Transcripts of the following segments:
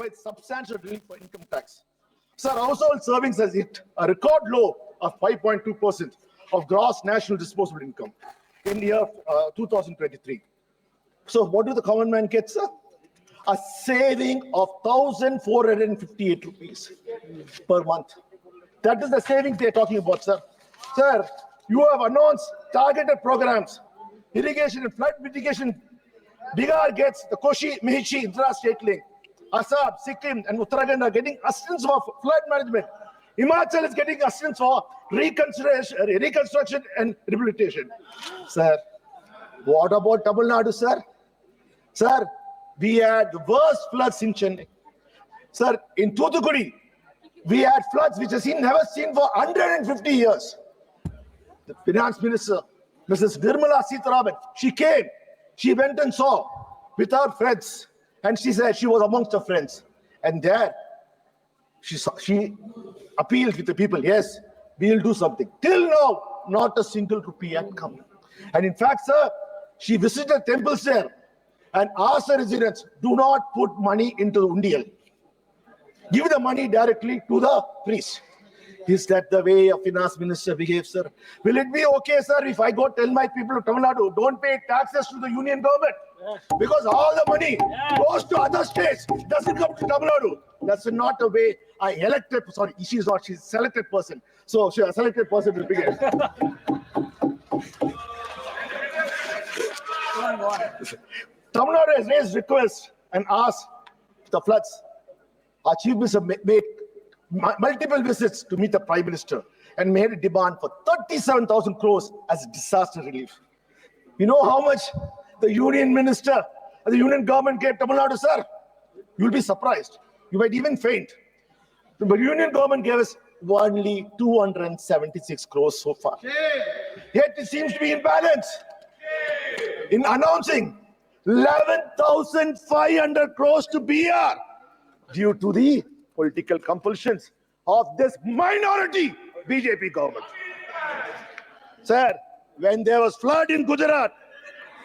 provides substantial relief for income tax. Sir, household savings has hit a record low of 5.2% of gross national disposable income in the year 2023. So what do the common man get, sir? A saving of 1,458 rupees per month. That is the savings they are talking about, sir. Sir, you have announced targeted programs. Irrigation and flood mitigation. Bihar gets the Koshi, Mehichi, Intra-State Link. Assam, Sikkim, and Uttarakhand are getting assistance for flood management. Himachal is getting assistance for reconstruction and rehabilitation. Sir, what about Tamil Nadu, sir? Sir, we had the worst floods in Chennai. Sir, in Thoothukudi, we had floods which has never seen for 150 years. The finance minister, Mrs. Nirmala Sitharaman, she came, she went and saw with her friends, and she said she was amongst her friends. And there, she appealed with the people, yes, we'll do something. Till now, not a single rupee had come. And in fact, sir, she visited temples there and asked the residents, do not put money into the undial. Give the money directly to the priest. Is that the way a finance minister behaves, sir? Will it be okay, sir, if I go tell my people of Tamil Nadu, don't pay taxes to the union government? Because all the money goes to other states, it doesn't come to Tamil Nadu. That's not the way I elected, sorry, she's not, she's a selected person. So she a selected person will begin. Tamil Nadu has raised requests and asked the floods. Our chief minister made multiple visits to meet the prime minister and made a demand for 37,000 crores as disaster relief. You know how much the union minister and the union government gave Tamil Nadu, sir? You'll be surprised. You might even faint. The union government gave us only 276 crores so far. Yet it seems to be in balance. In announcing 11,500 crores to BR due to the political compulsions of this minority BJP government. Sir, when there was flood in Gujarat,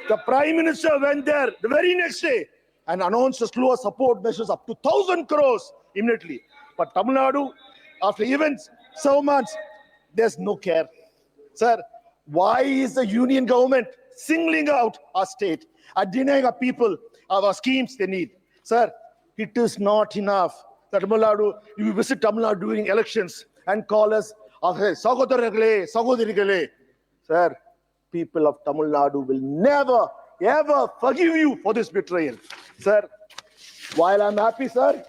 the Prime Minister went there the very next day and announced a slew of support measures up to 1,000 crores immediately. But Tamil Nadu, after events, 7 months, there's no care. Sir, why is the union government singling out our state and denying our people our schemes they need? Sir, it is not enough that Tamil Nadu, you visit Tamil Nadu during elections and call us, Sagodharigale. Sir, people of Tamil Nadu will never, ever forgive you for this betrayal. Sir, while I'm happy, sir,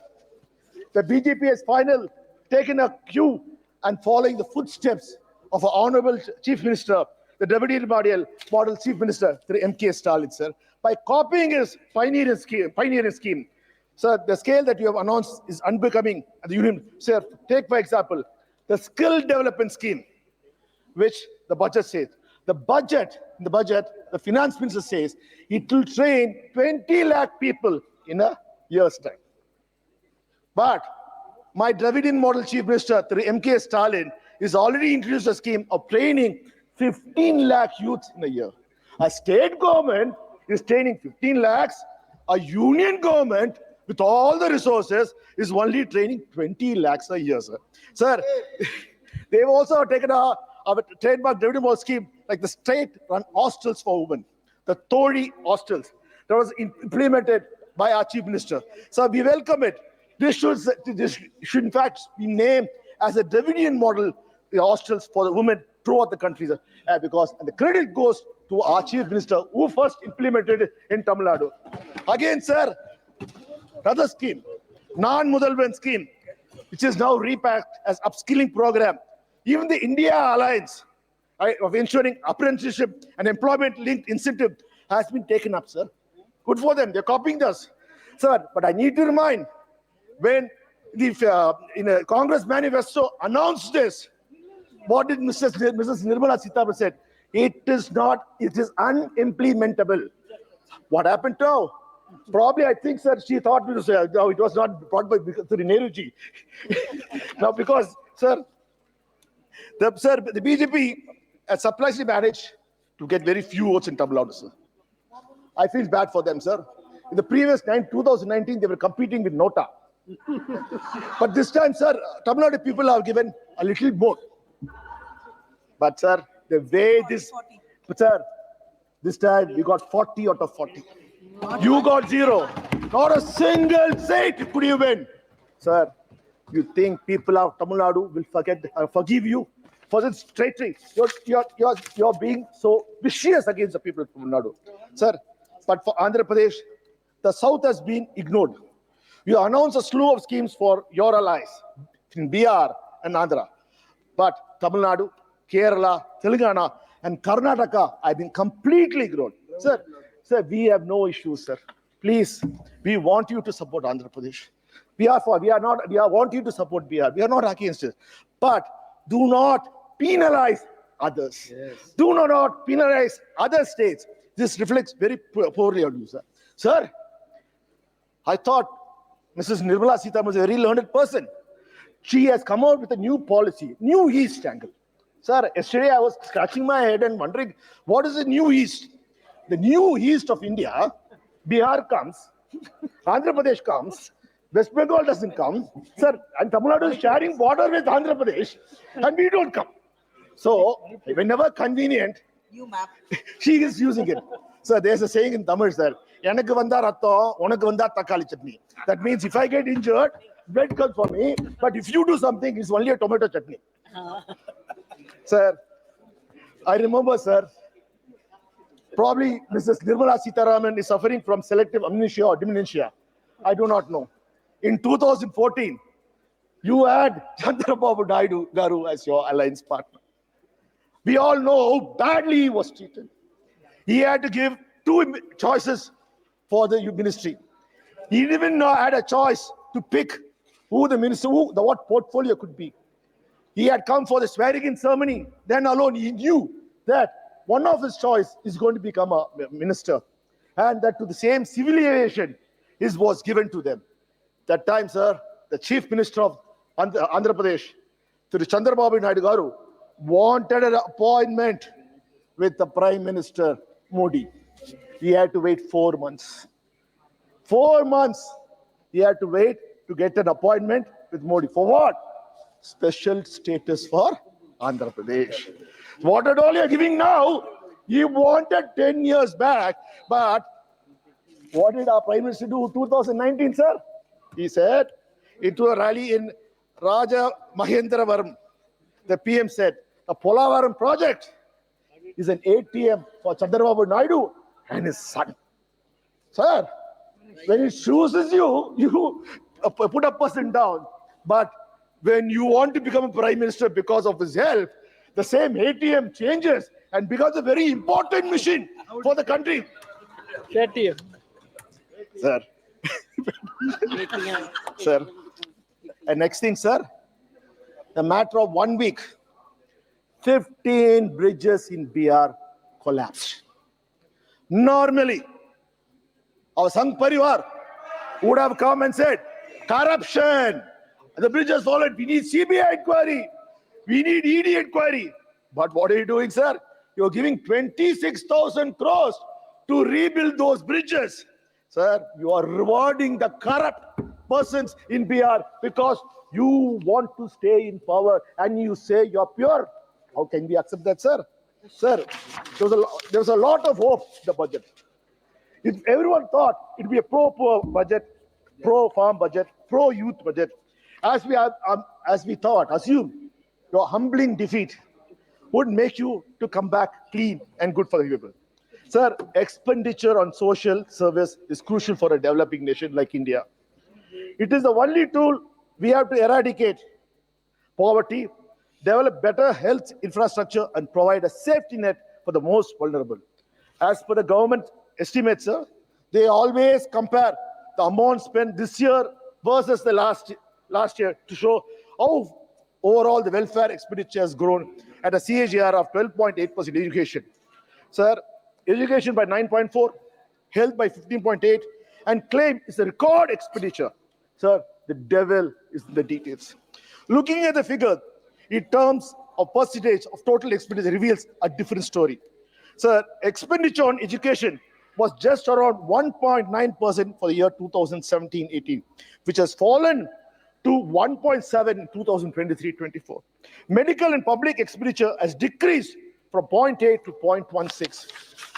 the BJP has finally taken a cue and following the footsteps of our Honorable Chief Minister, the Deputy Model Chief Minister, MKStalin, sir, by copying his pioneering scheme. Sir, the scale that you have announced is unbecoming at the union. Sir, take for example, the skill development scheme, which the budget says. The finance minister says it will train 20 lakh people in a year's time. But my Dravidian model chief minister, MKStalin, is already introduced a scheme of training 15 lakh youths in a year. A state government is training 15 lakhs. A union government with all the resources is only training 20 lakhs a year, sir. Sir, they've also taken a trademark Dravidian model scheme like the state-run hostels for women, the Tori hostels, that was implemented by our chief minister. So we welcome it. This should in fact be named as a Dravidian model hostels for the women throughout the country, sir. Because the credit goes to our chief minister who first implemented it in Tamil Nadu. Again, sir, another scheme, non-Mudalvan scheme, which is now repacked as upskilling program. Even the India Alliance of ensuring apprenticeship and employment-linked incentive has been taken up, sir. Good for them. They're copying us, sir. But I need to remind, when the in a Congress manifesto announced this, what did Mrs. Nirmala Sitharaman said? It is unimplementable. What happened now? Probably, I think, sir, she thought it was not brought by Nehruji. Now, because, sir, the BJP has surprisingly managed to get very few votes in Tamil Nadu, sir. I feel bad for them, sir. In the previous 2019, they were competing with Nota. But this time, sir, Tamil Nadu people have given a little more. But, sir, the way this... But, sir, this time we got 40 out of 40. You got 0. Not a single seat could you win. Sir, you think people of Tamil Nadu will forgive you for this treachery? You're being so vicious against the people of Tamil Nadu. Sir, but for Andhra Pradesh, the South has been ignored. You announced a slew of schemes for your allies in BR and Andhra. But Tamil Nadu, Kerala, Telangana, and Karnataka have been completely ignored. Sir, we have no issues, sir. Please, we want you to support Andhra Pradesh. We want you to support BR. We are not against it. But do not penalize others. Yes. Do not penalize other states. This reflects very poorly on you, sir. Sir, I thought Mrs. Nirmala Sithigal was a very learned person. She has come out with a new policy, New East angle. Sir, yesterday I was scratching my head and wondering, what is the New East? The New East of India, Bihar comes, Andhra Pradesh comes, West Bengal doesn't come. Sir, and Tamil Nadu is sharing border with Andhra Pradesh, and we don't come. So, whenever convenient, she is using it. Sir, there's a saying in Tamil, sir, எனக்கு வந்தா ரத்தம் உனக்கு வந்தா தக்காளி chutney. That means if I get injured, blood comes for me, but if you do something, it's only a tomato chutney. Sir, I remember, sir, probably Mrs. Nirmala Sitharaman is suffering from selective amnesia or dementia. I do not know. In 2014, you had Chandrababu Naidu Garu as your alliance partner. We all know how badly he was treated. He had to give 2 choices for the ministry. He didn't even had a choice to pick who the minister, what portfolio could be. He had come for the swearing-in ceremony. Then alone he knew that one of his choice is going to become a minister, and that to the same civil aviation was given to them. That time, sir, the chief minister of Andhra Pradesh, Sri Chandrababu Naidu Garu, wanted an appointment with the Prime Minister Modi. He had to wait 4 months. 4 months he had to wait to get an appointment with Modi. For what? Special status for Andhra Pradesh. What at all you're giving now, he wanted 10 years back. But what did our Prime Minister do 2019, sir? He said, into a rally in Raja Mahendravaram, the PM said, the Polavaram project is an ATM for Chandrababu Naidu and his son. Sir, when he chooses you, you put a person down. But when you want to become a Prime Minister because of his help, the same ATM changes and becomes a very important mission for the country. ATM. Sir. Sir. And next thing, sir, a matter of 1 week, 15 bridges in BR collapsed. Normally, our Sangh Parivar would have come and said, corruption. The bridges fallen. We need CBI inquiry. We need ED inquiry. But what are you doing, sir? You're giving 26,000 crores to rebuild those bridges. Sir, you are rewarding the corrupt persons in BR because you want to stay in power and you say you're pure. How can we accept that, sir? Sir, there was a lot of hope in the budget. Everyone thought it would be a pro-poor budget, pro-farm budget, pro-youth budget. As we thought, assumed, your humbling defeat would make you to come back clean and good for the people. Sir, expenditure on social service is crucial for a developing nation like India. It is the only tool we have to eradicate poverty, develop better health infrastructure, and provide a safety net for the most vulnerable. As per the government estimates, sir, they always compare the amount spent this year versus the last year to show how overall the welfare expenditure has grown at a CAGR of 12.8% education. Sir, education by 9.4, health by 15.8, and claim is a record expenditure. Sir, the devil is in the details. Looking at the figure in terms of percentage of total expenditure reveals a different story. Sir, expenditure on education was just around 1.9% for the year 2017-18, which has fallen to 1.7 in 2023-24. Medical and public expenditure has decreased from 0.8 to 0.16.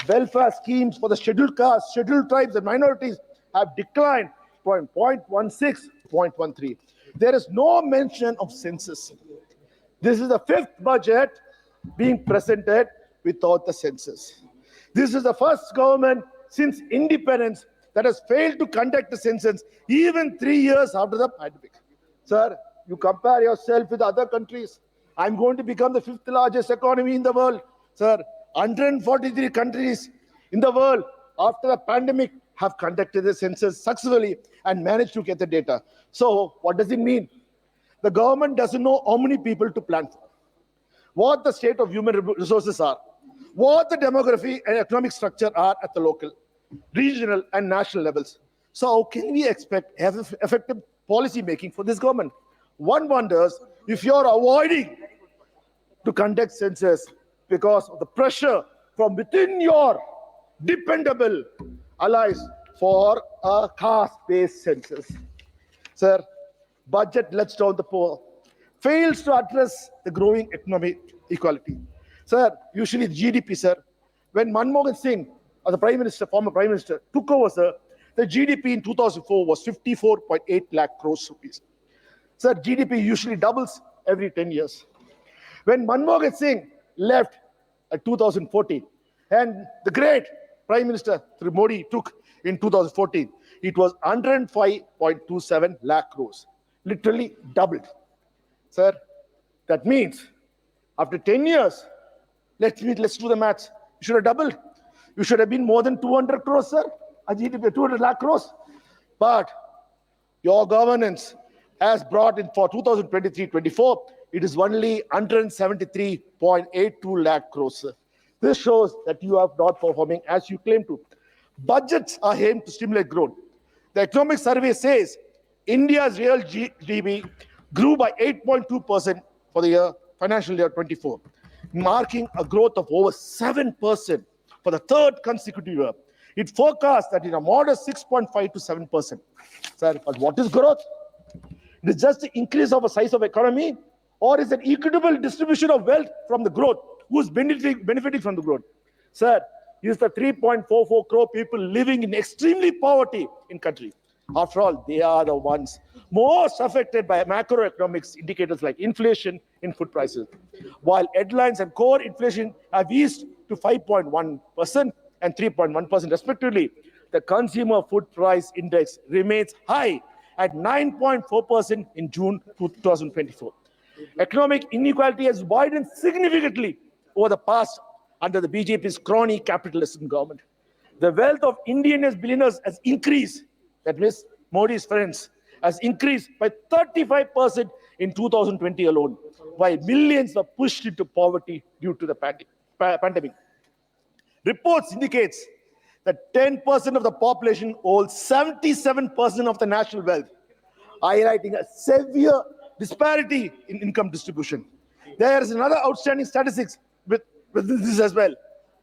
Welfare schemes for the scheduled castes, scheduled tribes, and minorities have declined from 0.16 to 0.13. There is no mention of census. This is the fifth budget being presented without the census. This is the first government since independence that has failed to conduct the census even 3 years after the pandemic. Sir, you compare yourself with other countries. I'm going to become the fifth largest economy in the world. Sir, 143 countries in the world after the pandemic have conducted the census successfully and managed to get the data. So what does it mean? The government doesn't know how many people to plan for, what the state of human resources are, what the demography and economic structure are at the local, regional, and national levels. So how can we expect effective policy making for this government? One wonders if you're avoiding to conduct census because of the pressure from within your dependable allies for a caste-based census. Sir, budget lets down the poor, fails to address the growing economic equality. Sir, usually GDP, sir, when Manmohan Singh, the Prime Minister, former Prime Minister, took over, sir, the GDP in 2004 was 54.8 lakh crores rupees. Sir, GDP usually doubles every 10 years. When Manmohan Singh left at 2014, and the great Prime Minister Modi took in 2014, it was 105.27 lakh crores, literally doubled. Sir, that means after 10 years, let's do the maths. You should have doubled. You should have been more than 200 crores, sir. A GDP, 200 lakh crores. But your governance has brought in for 2023-24, it is only 173.82 lakh crores, sir. This shows that you are not performing as you claim to. Budgets are aimed to stimulate growth. The economic survey says India's real GDP grew by 8.2% for the year, financial year 24, marking a growth of over 7% for the third consecutive year. It forecasts that in a modest 6.5 to 7%. Sir, but what is growth? It is just the increase of the size of economy, or is it equitable distribution of wealth from the growth? Who's benefiting from the growth? Sir, is the 3.44 crore people living in extremely poverty in country. After all, they are the ones most affected by macroeconomics indicators like inflation in food prices. While headlines and core inflation have eased to 5.1% and 3.1% respectively, the consumer food price index remains high at 9.4% in June 2024. Economic inequality has widened significantly over the past under the BJP's crony capitalist government. The wealth of Indian billionaires has increased, that means Modi's friends, has increased by 35% in 2020 alone, while millions were pushed into poverty due to the pandemic. Reports indicates that 10% of the population holds 77% of the national wealth, highlighting a severe disparity in income distribution. There is another outstanding statistics with this as well.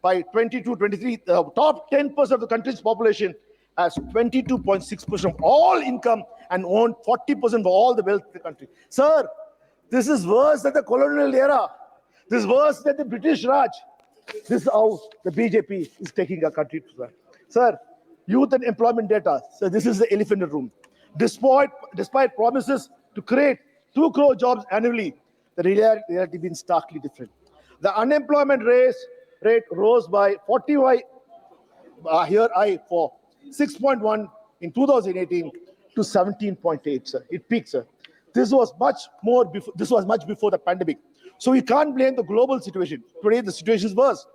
By 22-23, the top 10% of the country's population has 22.6% of all income and own 40% of all the wealth of the country. Sir, this is worse than the colonial era. This is worse than the British Raj. This is how the BJP is taking our country to, sir. Sir, youth and employment data. So this is the elephant in the room. Despite promises to create 2 crore jobs annually, the reality been starkly different. The unemployment rate rose by 40 year high for 6.1 in 2018 to 17.8, sir. It peaked, sir. This was much before the pandemic. So we can't blame the global situation. Today, the situation is worse.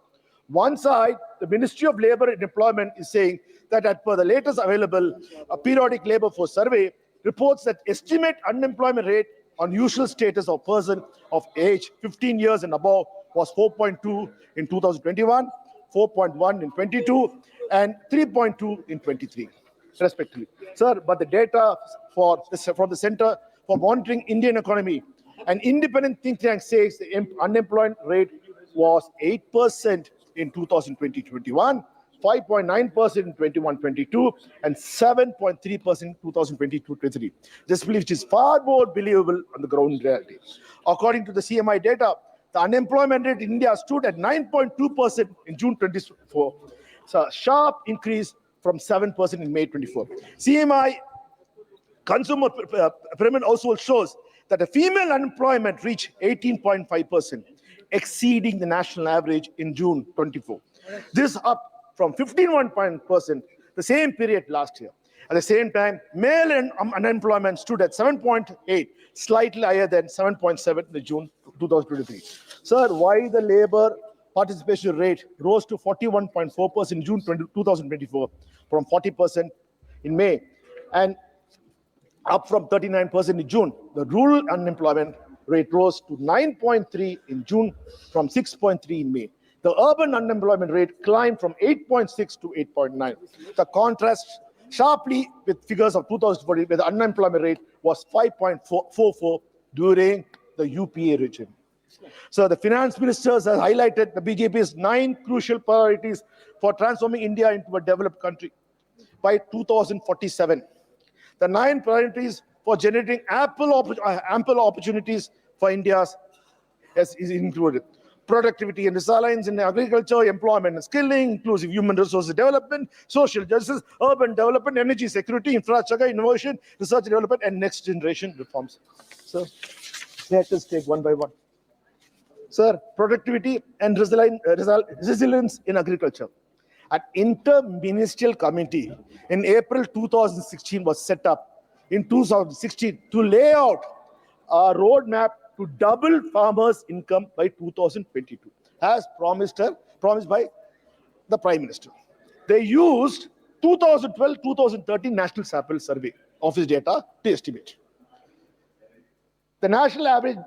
One side, the Ministry of Labor and Employment is saying that as per the latest available periodic labor force survey, reports that estimate unemployment rate on usual status of person of age 15 years and above was 4.2 in 2021, 4.1 in 22, and 3.2 in 23, respectively. Sir, but the data from the Center for Monitoring Indian Economy, an independent think tank, says the unemployment rate was 8% in 2020-21, 5.9% in 21-22, and 7.3% in 2022-23. This which is far more believable on the ground reality. According to the CMI data, the unemployment rate in India stood at 9.2% in June 24. So a sharp increase from 7% in May 24. CMI Consumer Pyramid Household shows that the female unemployment reached 18.5%, exceeding the national average in June 24. This up from 15.1% the same period last year. At the same time, male unemployment stood at 7.8, slightly higher than 7.7 in June 2023. Sir, why the labor participation rate rose to 41.4% in June 2024 from 40% in May, and up from 39% in June? The rural unemployment rate rose to 9.3 in June from 6.3 in May. The urban unemployment rate climbed from 8.6 to 8.9. The contrast sharply with figures of 2014, where the unemployment rate was 5.44 during the UPA regime. So the finance ministers have highlighted the BJP's 9 crucial priorities for transforming India into a developed country by 2047. The 9 priorities for generating ample opportunities for India is included: productivity and resilience in agriculture, employment and skilling, inclusive human resources development, social justice, urban development, energy security, infrastructure, innovation, research development, and next generation reforms. So let us take one by one. Sir, productivity and resilience in agriculture. An inter-ministerial committee in April 2016 was set up in 2016 to lay out a roadmap to double farmers' income by 2022, as promised by the Prime Minister. They used 2012-2013 National Sample Survey Office data to estimate. The national average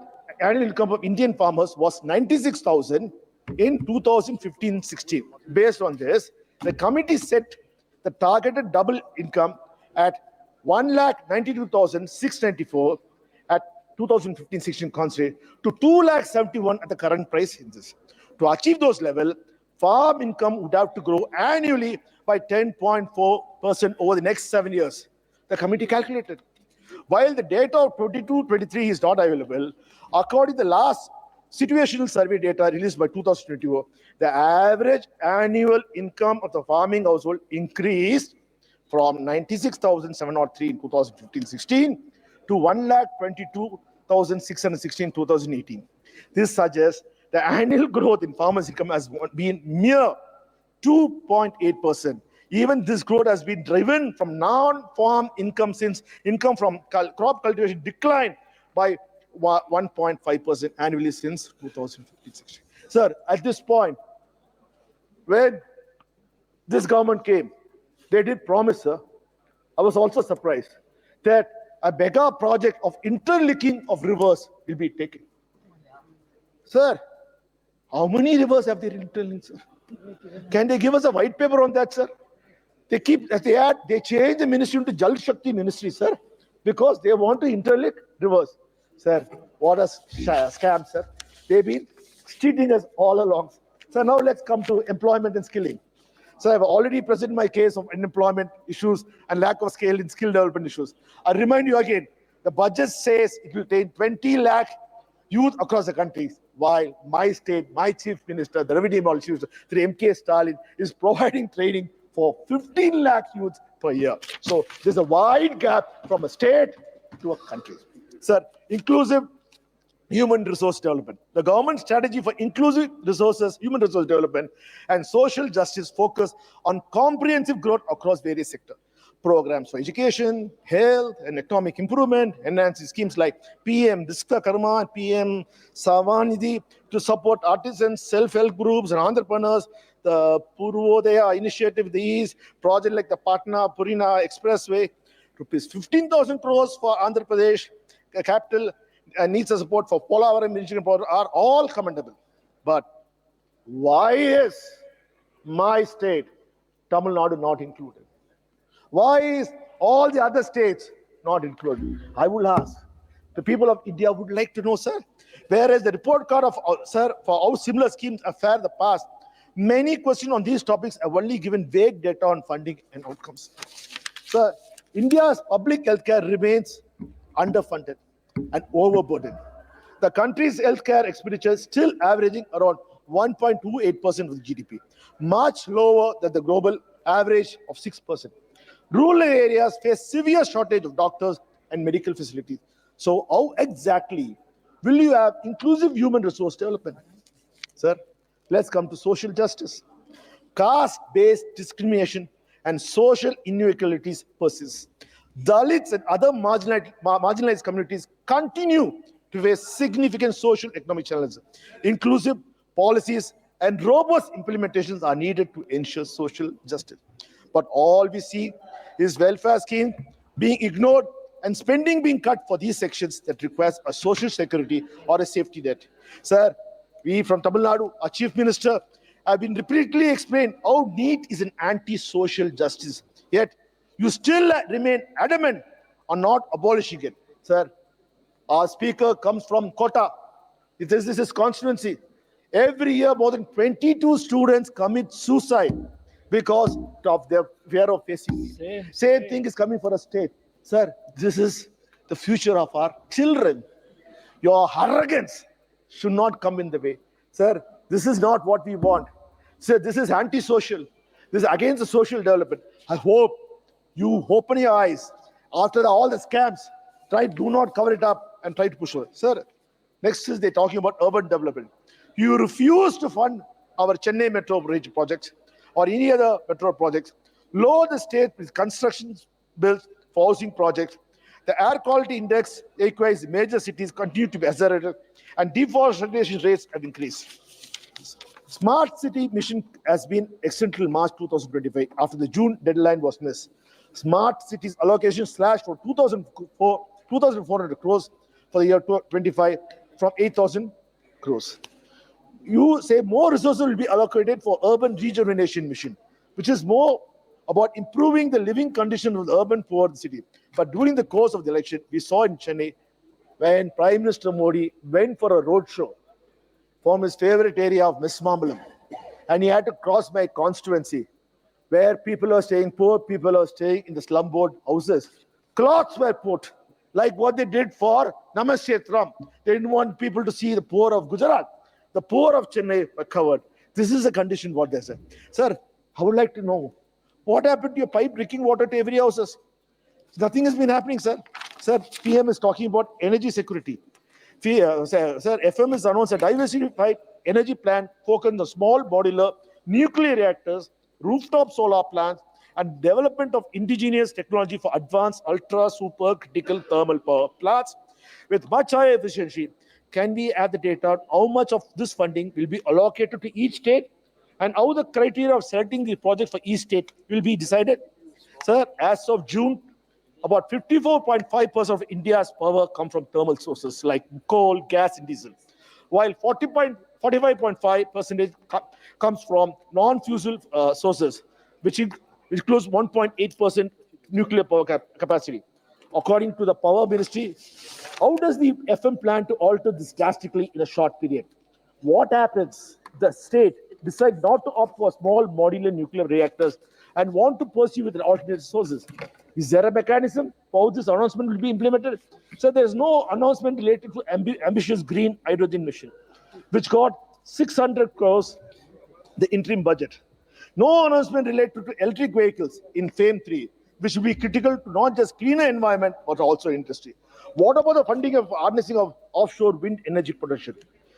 annual income of Indian farmers was 96,000 in 2015-16. Based on this, the committee set the targeted double income at 1,92,694 at 2015-16 concentrate to 2,71,000 at the current price in this. To achieve those levels, farm income would have to grow annually by 10.4% over the next 7 years, the committee calculated. While the data of 22-23 is not available, according to the last situational survey data released by 2022, the average annual income of the farming household increased from 96,703 in 2015-16 to 1,22,616 in 2018. This suggests the annual growth in farmers' income has been mere 2.8%. Even this growth has been driven from non-farm income, since income from crop cultivation declined by 1.5% annually since 2015-16. Sir, at this point, when this government came, they did promise, sir. I was also surprised that a mega project of interlinking of rivers will be taken. Sir, how many rivers have they interlinked, sir? Can they give us a white paper on that, sir? They changed the ministry into Jal Shakti ministry, sir, because they want to interlink rivers. Sir, what a scam, sir. They've been cheating us all along. So now let's come to employment and skilling. So I've already presented my case of unemployment issues and lack of scale in skill development issues. I remind you again, the budget says it will take 20 lakh youth across the country, while my state, my chief minister, the DMK chief minister, through MKStalin, is providing training for 15 lakh youths per year. So there's a wide gap from a state to a country. Sir, inclusive human resource development. The government strategy for inclusive resources, human resource development, and social justice focus on comprehensive growth across various sectors. Programs for education, health, and economic improvement, enhancing schemes like PM Vishwakarma and PM Savanidhi to support artisans, self-help groups, and entrepreneurs. The Purvodaya initiative, these projects like the Patna-Purina Expressway, rupees 15,000 crores for Andhra Pradesh capital, needs a support for Polavaram engineering power are all commendable. But why is my state, Tamil Nadu, not included? Why is all the other states not included? I will ask. The people of India would like to know, sir. Whereas the report card of, sir, for how similar schemes are fared the past, Many questions on these topics have only given vague data on funding and outcomes. Sir, India's public healthcare remains underfunded and overburdened. The country's healthcare expenditure is still averaging around 1.28% of the GDP, much lower than the global average of 6%. Rural areas face severe shortage of doctors and medical facilities. So how exactly will you have inclusive human resource development? Sir, let's come to social justice. Caste-based discrimination and social inequalities persist. Dalits and other marginalized communities continue to face significant social economic challenges. Inclusive policies and robust implementations are needed to ensure social justice. But all we see is welfare schemes being ignored and spending being cut for these sections that requires a social security or a safety net. Sir, we from Tamil Nadu, our Chief Minister, have been repeatedly explained how NEET is an anti-social justice. Yet, you still remain adamant on not abolishing it. Sir, our speaker comes from Kota. This is his constituency. Every year, more than 22 students commit suicide because of their fear of facing. Same thing is coming for a state. Sir, this is the future of our children. Your arrogance should not come in the way. Sir, this is not what we want. Sir, this is anti-social. This is against the social development. I hope you open your eyes after all the scams. Do not cover it up and try to push it. Sir, next is they're talking about urban development. You refuse to fund our Chennai Metro Bridge projects or any other metro projects. Lower the state with construction bills for housing projects. The air quality index requires major cities continue to be accelerated and deforestation rates have increased. Smart City mission has been extended till March 2025 after the June deadline was missed. Smart Cities allocation slashed for 2,400 crores for the year 25 from 8,000 crores. You say more resources will be allocated for urban rejuvenation mission, which is more about improving the living condition of the urban poor in the city. But during the course of the election, we saw in Chennai when Prime Minister Modi went for a roadshow from his favorite area of Mismambalam, and he had to cross my constituency where people are staying, poor people are staying in the slumboard houses. Cloths were put, like what they did for Namashetram. They didn't want people to see the poor of Gujarat. The poor of Chennai were covered. This is the condition what they said. Sir, I would like to know, what happened to your pipe drinking water to every houses? Nothing has been happening, sir. Sir, PM is talking about energy security. Sir, FM has announced a diversified energy plan focused on small modular nuclear reactors, rooftop solar plants, and development of indigenous technology for advanced ultra super critical thermal power plants with much higher efficiency. Can we add the data on how much of this funding will be allocated to each state and how the criteria of selecting the project for each state will be decided? Sir, as of June, about 54.5% of India's power comes from thermal sources like coal, gas, and diesel, while 45.5% comes from non-fossil sources, which includes 1.8% nuclear power capacity. According to the Power Ministry, how does the FM plan to alter this drastically in a short period? What happens? The state decide not to opt for small modular nuclear reactors and want to pursue with alternate sources. Is there a mechanism for how this announcement will be implemented? So there's no announcement related to ambitious green hydrogen mission, which got 600 crores the interim budget. No announcement related to electric vehicles in FAME 3, which will be critical to not just cleaner environment, but also industry. What about the funding of harnessing of offshore wind energy production?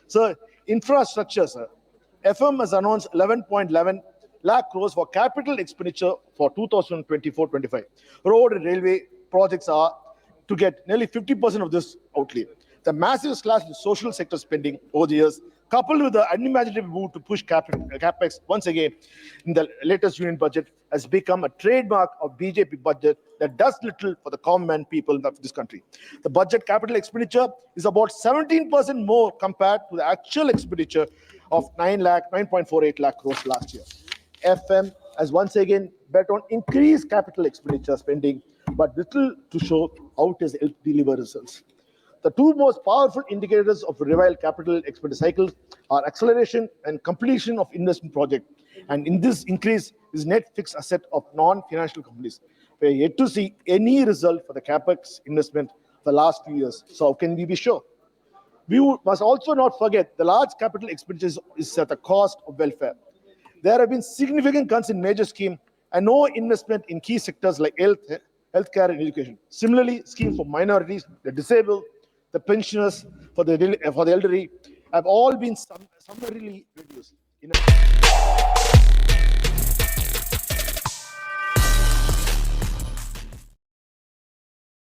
So infrastructure, sir. FM has announced 11.11 lakh crores for capital expenditure for 2024-25. Road and railway projects are to get nearly 50% of this outlay. The massive slash in social sector spending over the years, coupled with the unimaginative move to push capex once again in the latest union budget, has become a trademark of BJP budget that does little for the common people of this country. The budget capital expenditure is about 17% more compared to the actual expenditure of 9.48 lakh crores last year. FM has once again bet on increased capital expenditure spending, but little to show how it has helped deliver results. The two most powerful indicators of revival capital expenditure cycles are acceleration and completion of investment project. And in this increase is net fixed asset of non-financial companies. We are yet to see any result for the capex investment for the last few years. So how can we be sure? We must also not forget the large capital expenditures is at the cost of welfare. There have been significant cuts in major schemes and no investment in key sectors like healthcare and education. Similarly, schemes for minorities, the disabled, the pensioners, for the elderly have all been summarily reduced.